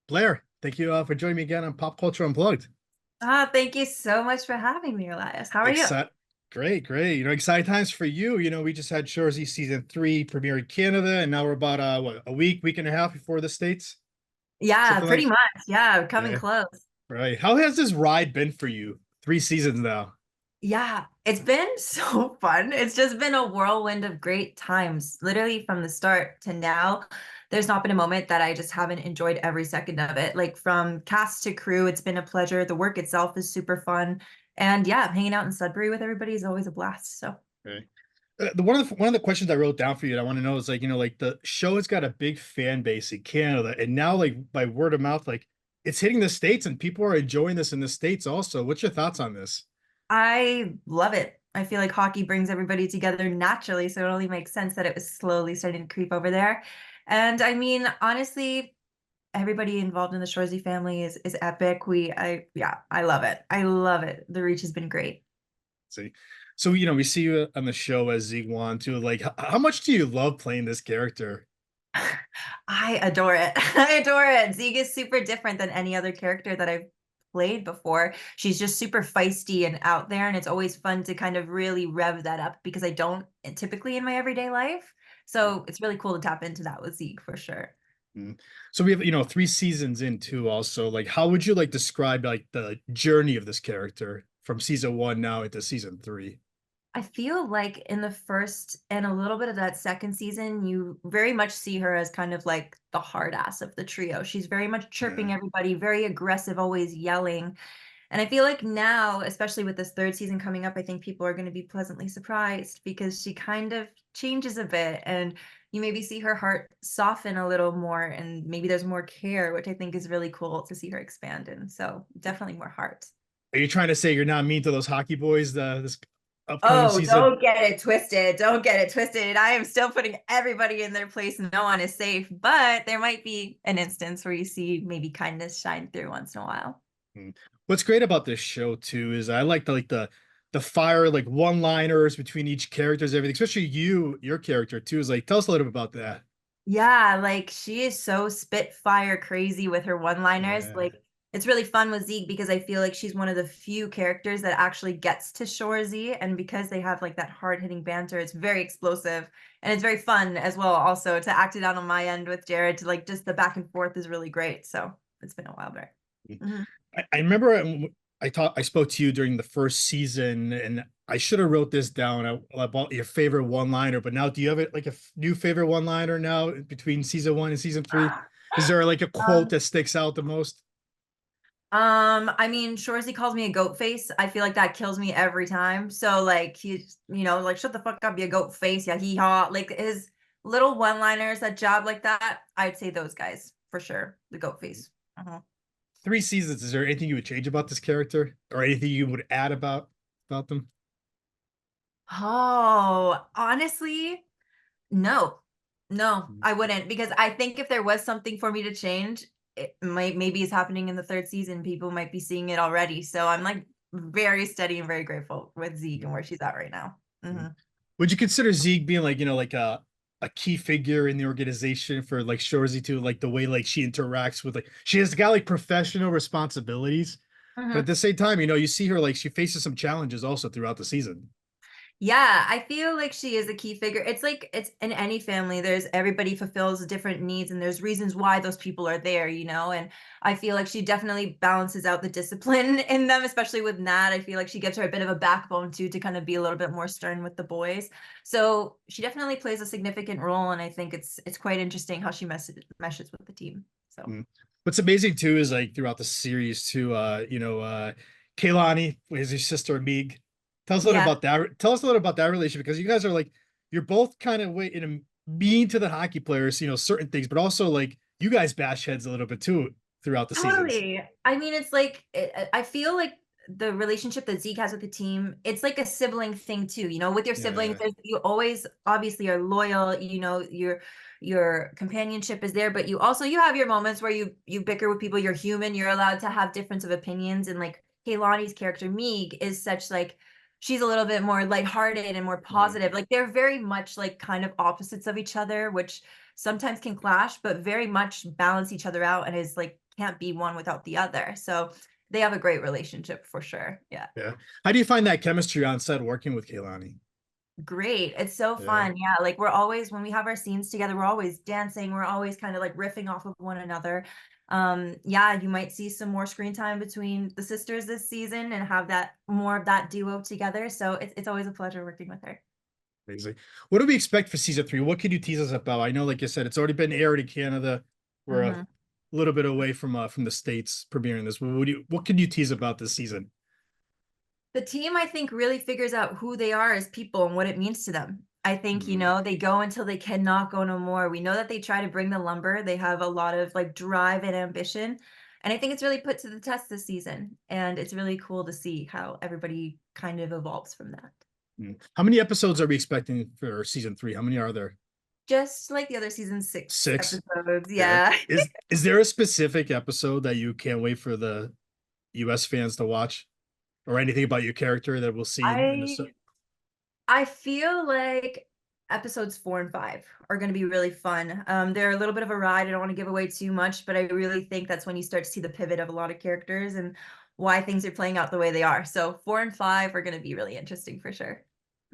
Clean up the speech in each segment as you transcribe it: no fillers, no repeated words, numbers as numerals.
Blair, thank you for joining me again on Pop Culture Unplugged. Thank you so much for having me, Elias. How are you? Excited, great. Exciting times for you. We just had SHORESY season three premiere in Canada, and now we're about a week and a half before the States. Yeah, Something pretty like much. Yeah, coming yeah, close. right. How has this ride been for you? 3 seasons now. Yeah, it's been so fun. It's just been a whirlwind of great times, literally from the start to now. There's not been a moment that I just haven't enjoyed every second of it. Like from cast to crew, it's been a pleasure. The work itself is super fun. And yeah, hanging out in Sudbury with everybody is always a blast. So Okay. One of the questions I wrote down for you that I want to know is like the show has got a big fan base in Canada, and now like by word of mouth, like it's hitting the States and people are enjoying this in the States also. What's your thoughts on this? I love it. I feel like hockey brings everybody together naturally, so it only makes sense that it was slowly starting to creep over there. And I mean, honestly, everybody involved in the Shorzy family is epic. I love it. I love it. The reach has been great. See, so we see you on the show as Ziigwan too. Like, how much do you love playing this character? I adore it. I adore it. Ziig is super different than any other character that I've played before. She's just super feisty and out there, and it's always fun to kind of really rev that up because I don't typically in my everyday life. So it's really cool to tap into that with Ziig for sure. Mm. So we have 3 seasons in too. Also, like, how would you like describe like the journey of this character from season one now into season three? I feel like in the first and a little bit of that second season, you very much see her as kind of like the hard ass of the trio. She's very much Yeah. chirping everybody, very aggressive, always yelling. And I feel like now, especially with this third season coming up, I think people are going to be pleasantly surprised because she kind of changes a bit and you maybe see her heart soften a little more and maybe there's more care, which I think is really cool to see her expand in. So definitely more heart. Are you trying to say you're not mean to those hockey boys? This upcoming Oh, season. don't get it twisted. Don't get it twisted. I am still putting everybody in their place. No one is safe, but there might be an instance where you see maybe kindness shine through once in a while. Mm. What's great about this show too is I like the fire like one-liners between each characters, everything, especially your character too. Is like tell us a little bit about that. Yeah, like she is so spitfire crazy with her one-liners. Yeah. Like it's really fun with Zeke because I feel like she's one of the few characters that actually gets to Shorzy, and because they have like that hard-hitting banter, it's very explosive and it's very fun as well also to act it out on my end with Jared to like just the back and forth is really great. So it's been a while back. Mhm. I remember I spoke to you during the first season, and I should have wrote this down about your favorite one-liner. But now, do you have it like a new favorite one-liner now between season one and season three? Is there like a quote Um, that sticks out the most? I mean, Shorzy calls me a goat face. I feel like that kills me every time. So like he's, like shut the fuck up, you goat face. Yeah, hee haw. Like his little one-liners that job like that, I'd say those guys for sure. The goat face. 3 seasons. Is there anything you would change about this character, or anything you would add about them? Oh, honestly, no. No, I wouldn't because I think if there was something for me to change, it might maybe it's happening in the third season. People might be seeing it already. So I'm like very steady and very grateful with Zeke and where she's at right now. Mhm. Hmm. Would you consider Zeke being like like a key figure in the organization for like Shorzy too, like the way like she interacts with like she has got like professional responsibilities, but at Hmm. the same time, you see her like she faces some challenges also throughout the season. Yeah, I feel like she is a key figure. It's like it's in any family, there's everybody fulfills different needs and there's reasons why those people are there. And I feel like she definitely balances out the discipline in them, especially with Nat. I feel like she gives her a bit of a backbone too to kind of be a little bit more stern with the boys. So she definitely plays a significant role, and I think it's quite interesting how she meshes with the team. So Mm. What's amazing too is like throughout the series too, Kaylani is his sister Meeg. Tell us a little yeah. about that. Tell us a little about that relationship because you guys are like you're both kind of way mean to the hockey players, certain things, but also like you guys bash heads a little bit too throughout the seasons. Totally. I mean, it's like I feel like the relationship that Zeke has with the team, it's like a sibling thing too. With your siblings, Yeah. you always obviously are loyal. Your companionship is there, but you have your moments where you bicker with people. You're human. You're allowed to have difference of opinions. And like Kaylani's character Meeg is such like she's a little bit more lighthearted and more Yeah. positive. Like they're very much like kind of opposites of each other, which sometimes can clash, but very much balance each other out and is like can't be one without the other. So they have a great relationship for sure. Yeah. Yeah. How do you find that chemistry on set working with Kaylani? Great. It's so Yeah. fun. Yeah, like we're always when we have our scenes together, we're always dancing, we're always kind of like riffing off of one another. Yeah, you might see some more screen time between the sisters this season and have that more of that duo together. So it's always a pleasure working with her. Amazing. What do we expect for season 3? What can you tease us about? I know, like you said, it's already been aired in Canada. We're a Mhm. little bit away from the States premiering this. What can you tease about this season? The team, I think, really figures out who they are as people and what it means to them. I think, Mm, they go until they cannot go no more. We know that they try to bring the lumber. They have a lot of like drive and ambition. And I think it's really put to the test this season. And it's really cool to see how everybody kind of evolves from that. How many episodes are we expecting for season 3? How many are there? Just like the other season, 6 6. episodes. Yeah. Yeah. Is there a specific episode that you can't wait for the US fans to watch? Or anything about your character that we'll see in the I I feel like episodes 4 and 5 are gonna be really fun. They're a little bit of a ride. I don't wanna give away too much, but I really think that's when you start to see the pivot of a lot of characters and why things are playing out the way they are. So 4 and 5 are gonna be really interesting for sure.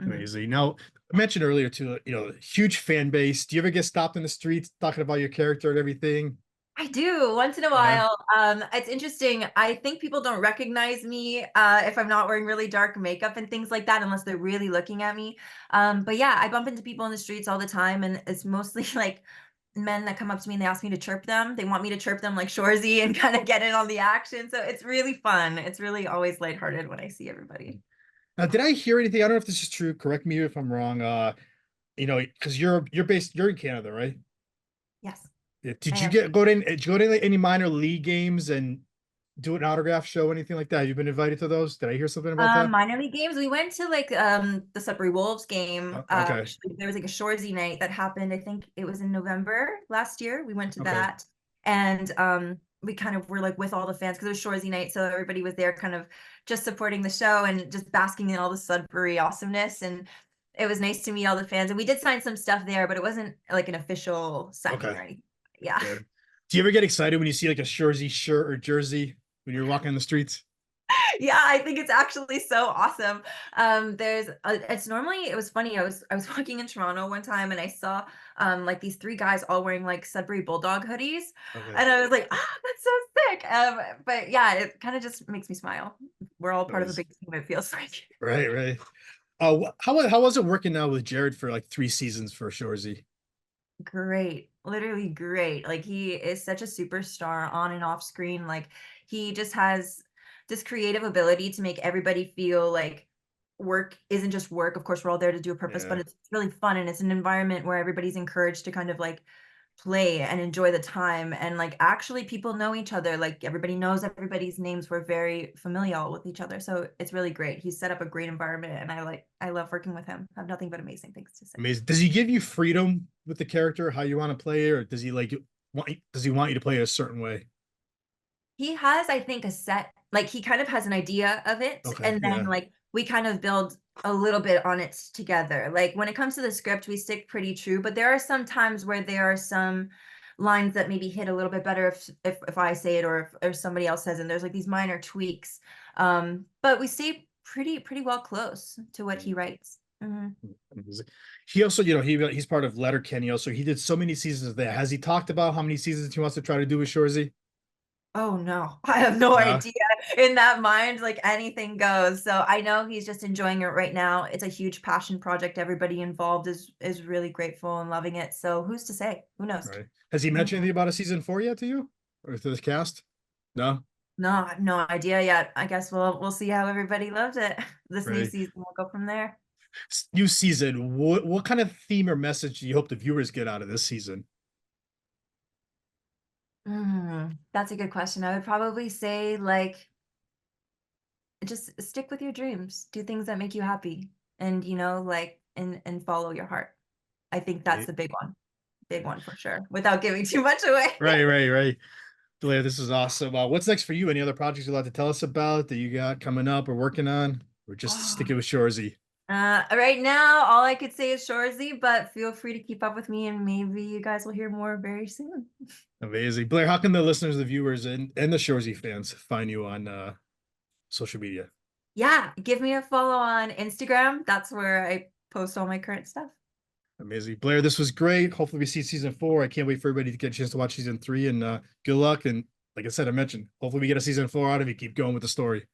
Mhm. Amazing. Now, I mentioned earlier too, huge fan base. Do you ever get stopped in the streets talking about your character and everything? I do once in a Yeah. while. It's interesting. I think people don't recognize me if I'm not wearing really dark makeup and things like that, unless they're really looking at me. But yeah, I bump into people in the streets all the time, and it's mostly like men that come up to me and they ask me to chirp them. They want me to chirp them like Shorzy and kind of get in on the action. So it's really fun. It's really always lighthearted when I see everybody. Now, did I hear anything? I don't know if this is true. Correct me if I'm wrong. Because you're in Canada, right? Yes, Yeah. I Did you am. get go to did you go to like, any minor league games and do an autograph show, anything like that? Have you been invited to those? Did I hear something about that? Minor league games, we went to like the Sudbury Wolves game. Okay. Actually, there was like a Shoresy night that happened. I think it was in November last year. We went to Okay. that, and we kind of were like with all the fans because it was Shoresy night, so everybody was there, kind of just supporting the show and just basking in all the Sudbury awesomeness. And it was nice to meet all the fans. And we did sign some stuff there, but it wasn't like an official signing Okay. or anything. Yeah. Yeah. Do you ever get excited when you see like a Shoresy shirt or jersey when you're walking the streets? Yeah, I think it's actually so awesome. It's normally it was funny. I was walking in Toronto one time and I saw like these three guys all wearing like Sudbury Bulldog hoodies, Okay. and I was like, "Ah, that's so sick." But yeah, it kind of just makes me smile. We're all part of a Nice. big team. It feels like Right, right. How was it working now with Jared for like 3 seasons for Shorzy? great, literally great. Like he is such a superstar on and off screen. Like he just has this creative ability to make everybody feel like work isn't just work. Of course, we're all there to do a purpose, but Yeah. it's really fun and it's an environment where everybody's encouraged to kind of like play and enjoy the time. And like actually people know each other. Like everybody knows everybody's names. We're very familial with each other. So it's really great. He's set up a great environment and I love working with him. I have nothing but amazing things to say. Amazing. Does he give you freedom with the character, how you want to play, or does he want you to play it a certain way? He has, I think, a set like, he kind of has an idea of it, Okay, and then, yeah. like, we kind of build a little bit on it together. Like, when it comes to the script, we stick pretty true, but there are some times where there are some lines that maybe hit a little bit better if I say it or if somebody else says it, and there's, like, these minor tweaks. But we stay pretty well close to what he writes. Mhm. He also, he's part of Letterkenny. Also, he did so many seasons there. Has he talked about how many seasons he wants to try to do with Shorzy? Oh, no. I have no Yeah. idea. In that mind, like, anything goes. So, I know he's just enjoying it right now. It's a huge passion project. Everybody involved is really grateful and loving it. So, who's to say? Who knows? Right. Has he mentioned Mhm. anything about a season 4 yet to you or to this cast? No. No, I have no idea yet. I guess we'll see how everybody loves it. This new Right. season, we'll go from there. New season. What kind of theme or message do you hope the viewers get out of this season? That's a good question. I would probably say, like, just stick with your dreams. Do things that make you happy and, like, and follow your heart. I think that's Right. the big one. Big one for sure, without giving too much away. Right. Right. Right. Blair, this is awesome. What's next for you? Any other projects you'd like to tell us about that you got coming up or working on, or just Oh, sticking with Shorzy? Right now, all I could say is Shoresy, but feel free to keep up with me and maybe you guys will hear more very soon. Amazing. Blair, how can the listeners, the viewers, and the Shoresy fans find you on social media? Yeah, give me a follow on Instagram. That's where I post all my current stuff. Amazing. Blair, this was great. Hopefully we see season 4. I can't wait for everybody to get a chance to watch season 3, and good luck. And like I said, I mentioned, hopefully we get a season 4 out of it. Keep going with the story.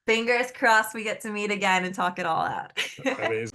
Fingers crossed we get to meet again and talk it all out. Amazing.